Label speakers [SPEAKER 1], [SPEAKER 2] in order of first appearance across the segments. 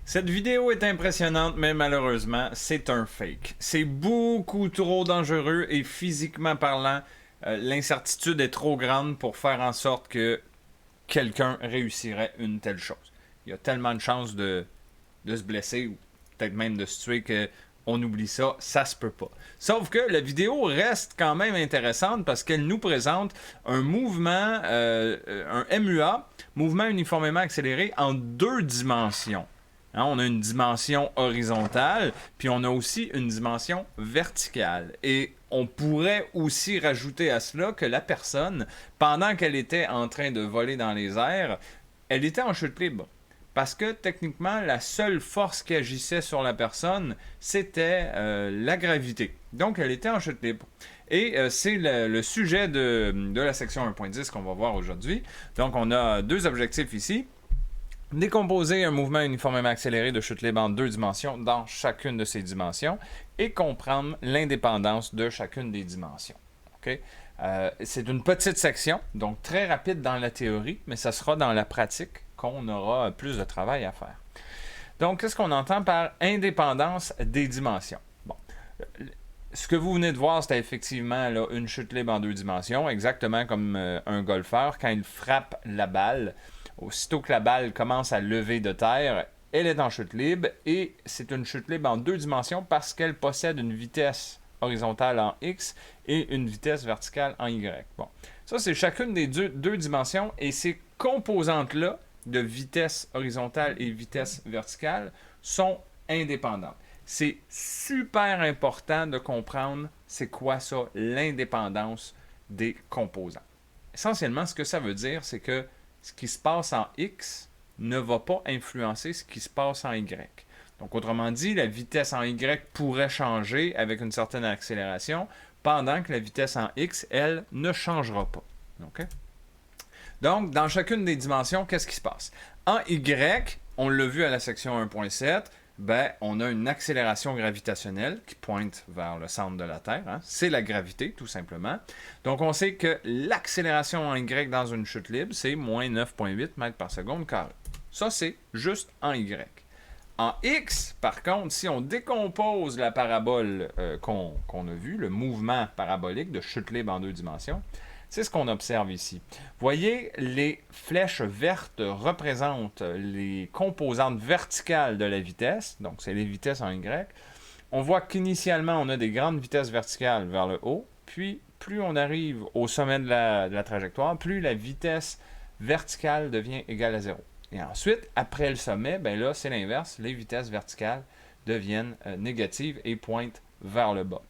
[SPEAKER 1] Cette vidéo est impressionnante, mais malheureusement, c'est un fake. C'est beaucoup trop dangereux et physiquement parlant, l'incertitude est trop grande pour faire en sorte que quelqu'un réussirait une telle chose. Il y a tellement de chances de se blesser ou peut-être même de se tuer que on oublie ça, ça se peut pas. Sauf que la vidéo reste quand même intéressante parce qu'elle nous présente un mouvement, un MUA, mouvement uniformément accéléré en deux dimensions. Hein, on a une dimension horizontale, puis on a aussi une dimension verticale. Et on pourrait aussi rajouter à cela que la personne, pendant qu'elle était en train de voler dans les airs, elle était en chute libre. Parce que techniquement, la seule force qui agissait sur la personne, c'était la gravité. Donc, elle était en chute libre. Et c'est le sujet de la section 1.10 qu'on va voir aujourd'hui. Donc, on a deux objectifs ici. Décomposer un mouvement uniformément accéléré de chute libre en deux dimensions dans chacune de ces dimensions et comprendre l'indépendance de chacune des dimensions. Okay? C'est une petite section, donc très rapide dans la théorie, mais ça sera dans la pratique qu'on aura plus de travail à faire. Donc, qu'est-ce qu'on entend par indépendance des dimensions? Bon, ce que vous venez de voir, c'était effectivement là, une chute libre en deux dimensions, exactement comme un golfeur, quand il frappe la balle. Aussitôt que la balle commence à lever de terre, elle est en chute libre et c'est une chute libre en deux dimensions parce qu'elle possède une vitesse horizontale en X et une vitesse verticale en Y. Bon, ça c'est chacune des deux dimensions et ces composantes-là de vitesse horizontale et vitesse verticale sont indépendantes. C'est super important de comprendre c'est quoi ça, l'indépendance des composants. Essentiellement, ce que ça veut dire, c'est que ce qui se passe en X ne va pas influencer ce qui se passe en Y. Donc, autrement dit, la vitesse en Y pourrait changer avec une certaine accélération, pendant que la vitesse en X, elle, ne changera pas. Okay? Donc, dans chacune des dimensions, qu'est-ce qui se passe? En Y, on l'a vu à la section 1.7, ben, on a une accélération gravitationnelle qui pointe vers le centre de la Terre. Hein? C'est la gravité, tout simplement. Donc, on sait que l'accélération en Y dans une chute libre, c'est moins 9,8 mètres par seconde carré. Ça, c'est juste en Y. En X, par contre, si on décompose la parabole qu'on a vue, le mouvement parabolique de chute libre en deux dimensions, c'est ce qu'on observe ici. Voyez, les flèches vertes représentent les composantes verticales de la vitesse, donc c'est les vitesses en Y. On voit qu'initialement, on a des grandes vitesses verticales vers le haut, puis plus on arrive au sommet de la trajectoire, plus la vitesse verticale devient égale à 0. Et ensuite, après le sommet, ben là, c'est l'inverse, les vitesses verticales deviennent négatives et pointent vers le bas.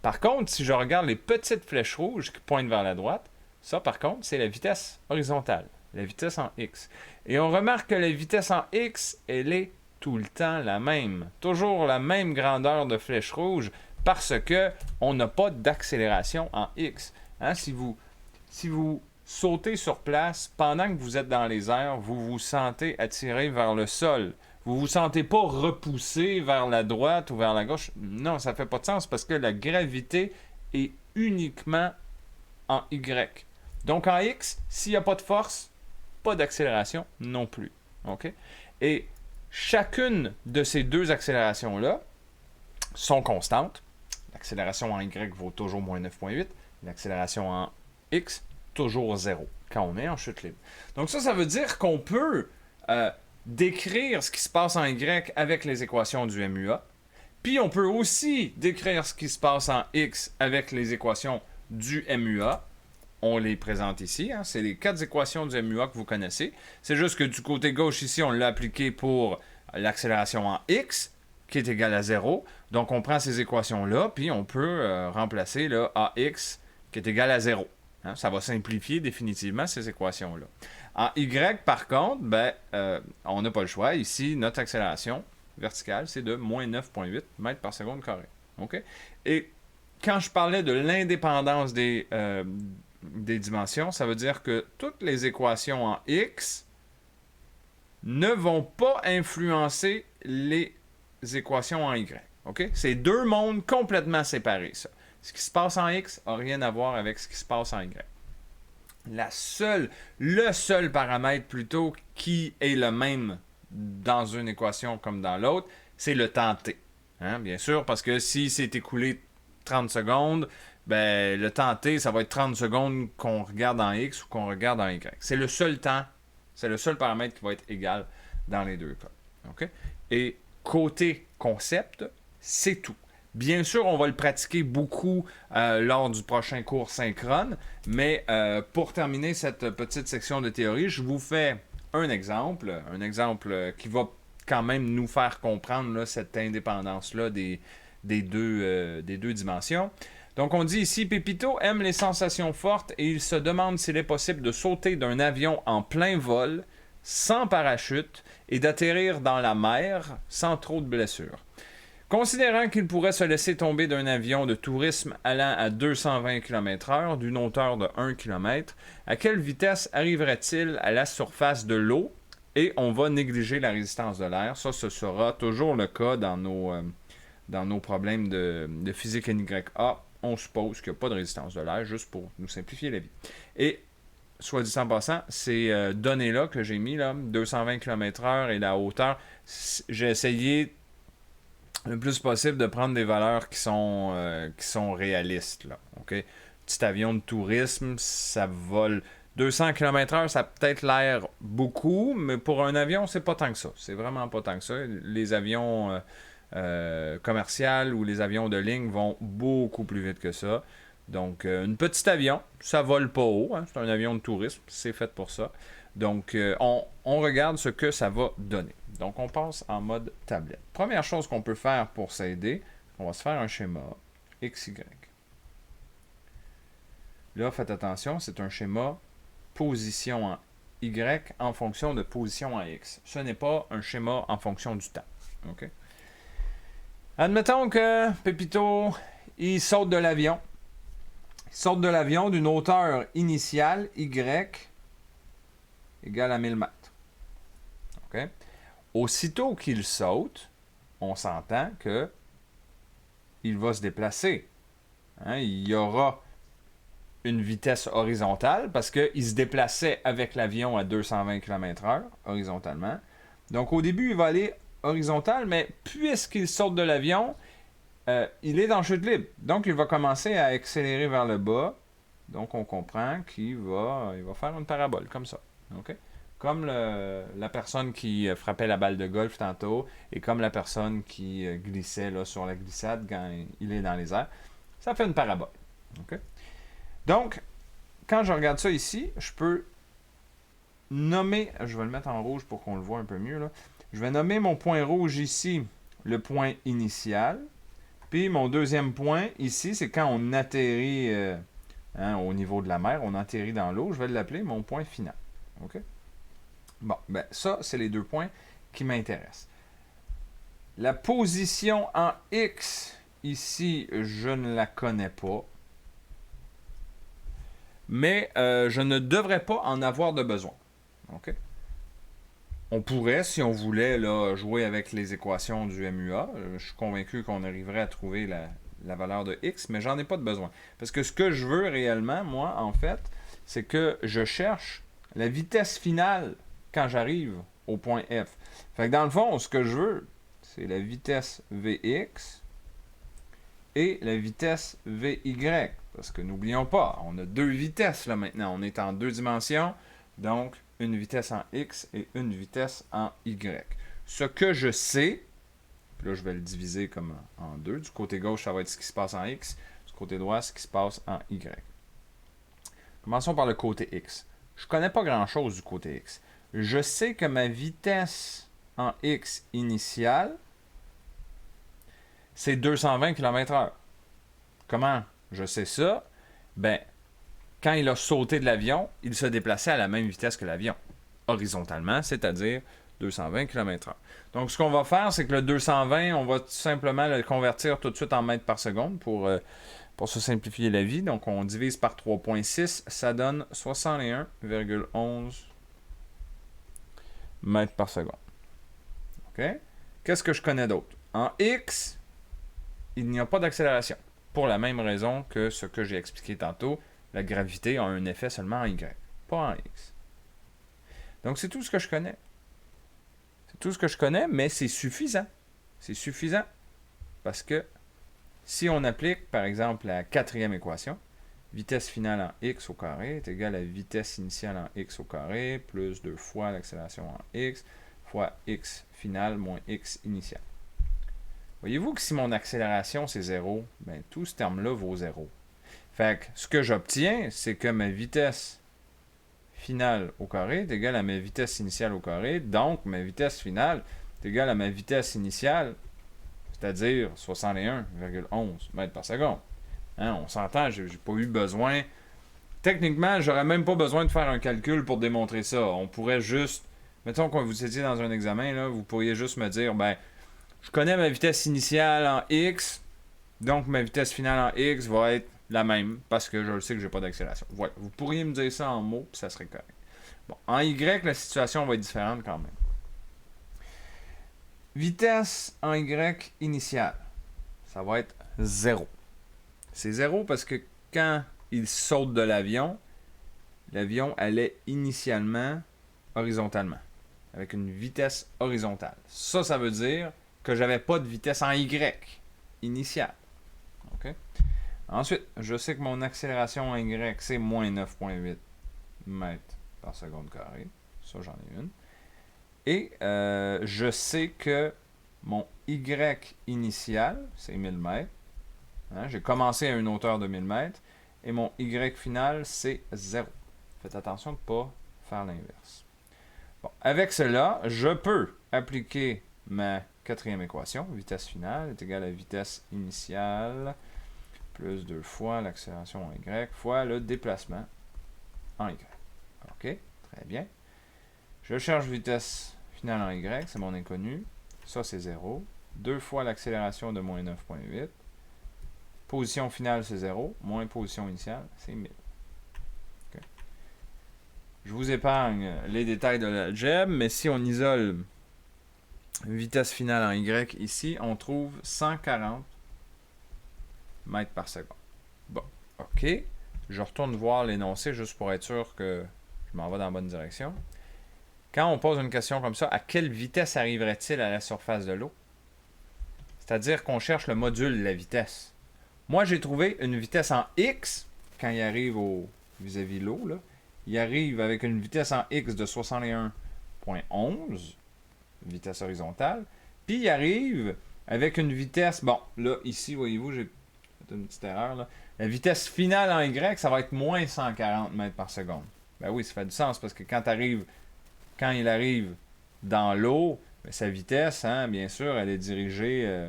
[SPEAKER 1] Par contre, si je regarde les petites flèches rouges qui pointent vers la droite, ça, par contre, c'est la vitesse horizontale, la vitesse en X. Et on remarque que la vitesse en X, elle est tout le temps la même. Toujours la même grandeur de flèche rouge parce qu'on n'a pas d'accélération en X. Hein, si vous sautez sur place, pendant que vous êtes dans les airs, vous vous sentez attiré vers le sol. Vous ne vous sentez pas repoussé vers la droite ou vers la gauche. Non, ça ne fait pas de sens parce que la gravité est uniquement en Y. Donc en X, s'il n'y a pas de force, pas d'accélération non plus. Okay? Et chacune de ces deux accélérations-là sont constantes. L'accélération en Y vaut toujours moins 9,8. L'accélération en X, toujours 0 quand on est en chute libre. Donc ça veut dire qu'on peut décrire ce qui se passe en Y avec les équations du MUA. Puis on peut aussi décrire ce qui se passe en X avec les équations du MUA. On les présente ici. Hein. C'est les 4 équations du MUA que vous connaissez. C'est juste que du côté gauche ici, on l'a appliqué pour l'accélération en X, qui est égale à 0. Donc on prend ces équations-là, puis on peut remplacer là, AX, qui est égal à 0. Hein. Ça va simplifier définitivement ces équations-là. En Y, par contre, ben, on n'a pas le choix. Ici, notre accélération verticale, c'est de moins 9,8 mètres par seconde carré. Okay? Et quand je parlais de l'indépendance des dimensions, ça veut dire que toutes les équations en X ne vont pas influencer les équations en Y. Okay? C'est deux mondes complètement séparés, ça. Ce qui se passe en X n'a rien à voir avec ce qui se passe en Y. Le seul paramètre plutôt qui est le même dans une équation comme dans l'autre, c'est le temps t. Hein, bien sûr, parce que si c'est écoulé 30 secondes, ben, le temps t, ça va être 30 secondes qu'on regarde en x ou qu'on regarde en y. C'est le seul temps, c'est le seul paramètre qui va être égal dans les deux cas. Okay? Et côté concept, c'est tout. Bien sûr, on va le pratiquer beaucoup lors du prochain cours synchrone, mais pour terminer cette petite section de théorie, je vous fais un exemple qui va quand même nous faire comprendre là, cette indépendance-là des deux dimensions. Donc, on dit ici, Pépito aime les sensations fortes et il se demande s'il est possible de sauter d'un avion en plein vol, sans parachute, et d'atterrir dans la mer sans trop de blessures. Considérant qu'il pourrait se laisser tomber d'un avion de tourisme allant à 220 km/h d'une hauteur de 1 km, à quelle vitesse arriverait-il à la surface de l'eau? Et on va négliger la résistance de l'air. Ça, ce sera toujours le cas dans nos problèmes de physique NYA. On suppose qu'il n'y a pas de résistance de l'air, juste pour nous simplifier la vie. Et, soit dit en passant, ces données-là que j'ai mis, là, 220 km/h et la hauteur, j'ai essayé le plus possible de prendre des valeurs qui sont réalistes. Là, okay? Petit avion de tourisme, ça vole 200 km/h, ça a peut-être l'air beaucoup, mais pour un avion, c'est pas tant que ça. C'est vraiment pas tant que ça. Les avions commerciaux ou les avions de ligne vont beaucoup plus vite que ça. Donc, un petit avion, ça vole pas haut. Hein, c'est un avion de tourisme, c'est fait pour ça. Donc, on regarde ce que ça va donner. Donc, on passe en mode tablette. Première chose qu'on peut faire pour s'aider, on va se faire un schéma XY. Là, faites attention, c'est un schéma position en Y en fonction de position en X. Ce n'est pas un schéma en fonction du temps. Okay? Admettons que Pépito, il saute de l'avion. Il saute de l'avion d'une hauteur initiale, Y, égale à 1000 mètres. Okay? Aussitôt qu'il saute, on s'entend que il va se déplacer. Hein? Il y aura une vitesse horizontale parce qu'il se déplaçait avec l'avion à 220 km/h horizontalement. Donc au début, il va aller horizontal, mais puisqu'il saute de l'avion, il est en chute libre. Donc il va commencer à accélérer vers le bas. Donc on comprend qu'il va faire une parabole comme ça. Okay? Comme la personne qui frappait la balle de golf tantôt et comme la personne qui glissait là, sur la glissade quand il est dans les airs. Ça fait une parabole. Okay? Donc, quand je regarde ça ici, je peux nommer, je vais le mettre en rouge pour qu'on le voit un peu mieux, là. Je vais nommer mon point rouge ici le point initial. Puis mon deuxième point ici, c'est quand on atterrit au niveau de la mer, on atterrit dans l'eau, je vais l'appeler mon point final. OK? Bon, ben ça, c'est les deux points qui m'intéressent. La position en X, ici, je ne la connais pas. Mais je ne devrais pas en avoir de besoin. Okay? On pourrait, si on voulait, là, jouer avec les équations du MUA. Je suis convaincu qu'on arriverait à trouver la valeur de X, mais j'en ai pas de besoin. Parce que ce que je veux réellement, moi, en fait, c'est que je cherche la vitesse finale quand j'arrive au point F. Fait que dans le fond, ce que je veux, c'est la vitesse Vx et la vitesse Vy. Parce que n'oublions pas, on a deux vitesses là maintenant. On est en deux dimensions, donc une vitesse en X et une vitesse en Y. Ce que je sais, puis là je vais le diviser comme en deux. Du côté gauche, ça va être ce qui se passe en X. Du côté droit, ce qui se passe en Y. Commençons par le côté X. Je ne connais pas grand-chose du côté X. Je sais que ma vitesse en X initiale, c'est 220 km/h. Comment je sais ça? Ben, quand il a sauté de l'avion, il se déplaçait à la même vitesse que l'avion, horizontalement, c'est-à-dire 220 km/h. Donc, ce qu'on va faire, c'est que le 220, on va tout simplement le convertir tout de suite en mètres par seconde pour se simplifier la vie. Donc, on divise par 3,6, ça donne 61,11 mètres par seconde. OK? Qu'est-ce que je connais d'autre? En X, il n'y a pas d'accélération. Pour la même raison que ce que j'ai expliqué tantôt, la gravité a un effet seulement en Y, pas en X. Donc, c'est tout ce que je connais. tout ce que je connais, mais c'est suffisant. C'est suffisant. Parce que si on applique, par exemple, la quatrième équation, vitesse finale en x au carré est égal à vitesse initiale en x au carré plus 2 fois l'accélération en x fois x finale moins x initial. Voyez-vous que si mon accélération c'est 0, ben, tout ce terme-là vaut 0. Fait que ce que j'obtiens, c'est que ma vitesse finale au carré est égale à ma vitesse initiale au carré, donc ma vitesse finale est égale à ma vitesse initiale, c'est-à-dire 61,11 mètres par seconde. Hein, on s'entend, j'ai pas eu besoin. Techniquement, j'aurais même pas besoin de faire un calcul pour démontrer ça. On pourrait juste, mettons que vous étiez dans un examen, là, vous pourriez juste me dire, ben, je connais ma vitesse initiale en x, donc ma vitesse finale en x va être la même, parce que je le sais que j'ai pas d'accélération. Voilà, vous pourriez me dire ça en mots, puis ça serait correct. Bon, en y, la situation va être différente quand même. Vitesse en y initiale, ça va être 0. C'est 0 parce que quand il saute de l'avion allait initialement horizontalement, avec une vitesse horizontale. Ça veut dire que j'avais pas de vitesse en y initiale. Okay? Ensuite, je sais que mon accélération en y, c'est moins 9,8 mètres par seconde carré. Ça, j'en ai une. Et je sais que mon y initial, c'est 1000 mètres. Hein, j'ai commencé à une hauteur de 1000 mètres. Et mon y final, c'est 0. Faites attention de ne pas faire l'inverse. Bon, avec cela, je peux appliquer ma quatrième équation. Vitesse finale est égale à vitesse initiale plus 2 fois l'accélération en y fois le déplacement en y. OK, très bien. Je cherche vitesse finale en y, c'est mon inconnu. Ça, c'est 0. 2 fois l'accélération de moins 9,8. Position finale, c'est 0. Moins position initiale, c'est 1000. Okay. Je vous épargne les détails de l'algèbre, mais si on isole vitesse finale en y ici, on trouve 140 mètres par seconde. Bon, OK. Je retourne voir l'énoncé juste pour être sûr que je m'en vais dans la bonne direction. Quand on pose une question comme ça, à quelle vitesse arriverait-il à la surface de l'eau? C'est-à-dire qu'on cherche le module de la vitesse. Moi, j'ai trouvé une vitesse en x, quand il arrive vis-à-vis l'eau, là. Il arrive avec une vitesse en x de 61,11, vitesse horizontale, puis il arrive avec une vitesse, bon, là, ici, voyez-vous, j'ai fait une petite erreur, là. La vitesse finale en y, ça va être moins 140 mètres par seconde. Ben oui, ça fait du sens, parce que quand il arrive dans l'eau, sa vitesse, hein, bien sûr, elle est dirigée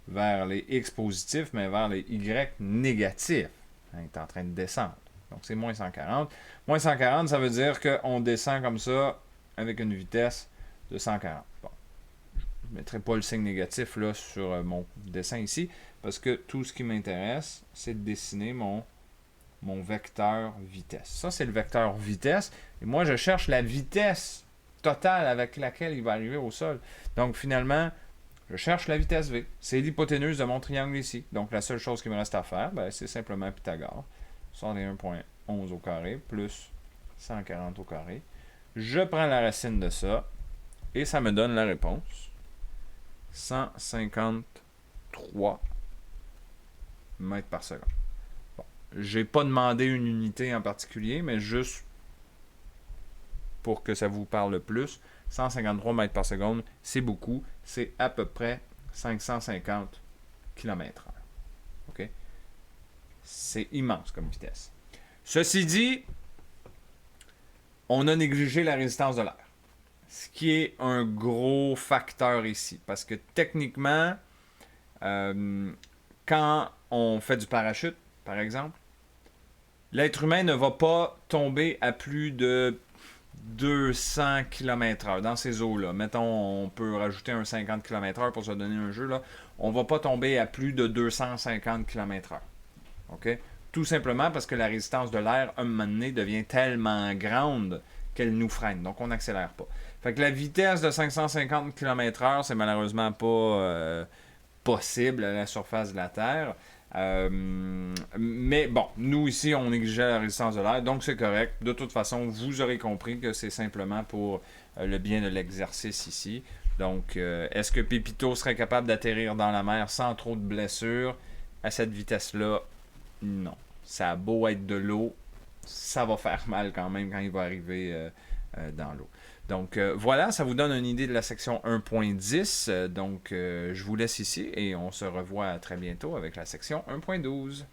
[SPEAKER 1] vers les X positifs, mais vers les Y négatifs. Hein, il est en train de descendre. Donc, c'est moins 140. Moins 140, ça veut dire qu'on descend comme ça avec une vitesse de 140. Bon. Je ne mettrai pas le signe négatif là, sur mon dessin ici, parce que tout ce qui m'intéresse, c'est de dessiner mon vecteur vitesse. Ça, c'est le vecteur vitesse. Et moi, je cherche la vitesse totale avec laquelle il va arriver au sol. Donc, finalement, je cherche la vitesse V. C'est l'hypoténuse de mon triangle ici. Donc, la seule chose qui me reste à faire, ben, c'est simplement Pythagore. 61,11 au carré plus 140 au carré. Je prends la racine de ça et ça me donne la réponse. 153 mètres par seconde. Bon. Je n'ai pas demandé une unité en particulier, mais juste pour que ça vous parle plus. 153 mètres par seconde, c'est beaucoup. C'est à peu près 550 km/h. OK? C'est immense comme vitesse. Ceci dit, on a négligé la résistance de l'air. Ce qui est un gros facteur ici. Parce que techniquement, quand on fait du parachute, par exemple, l'être humain ne va pas tomber à plus de 200 km/h dans ces eaux-là. Mettons, on peut rajouter un 50 km/h pour se donner un jeu. Là. On ne va pas tomber à plus de 250 km/h. OK? Tout simplement parce que la résistance de l'air, à un moment donné, devient tellement grande qu'elle nous freine. Donc, on n'accélère pas. Fait que la vitesse de 550 km/h, c'est malheureusement pas possible à la surface de la Terre. Mais bon, nous ici, on négligeait la résistance de l'air, donc c'est correct. De toute façon, vous aurez compris que c'est simplement pour le bien de l'exercice ici. Donc, est-ce que Pépito serait capable d'atterrir dans la mer sans trop de blessures? À cette vitesse-là, non. Ça a beau être de l'eau, ça va faire mal quand même quand il va arriver dans l'eau. Donc voilà, ça vous donne une idée de la section 1.10. Donc je vous laisse ici et on se revoit très bientôt avec la section 1.12.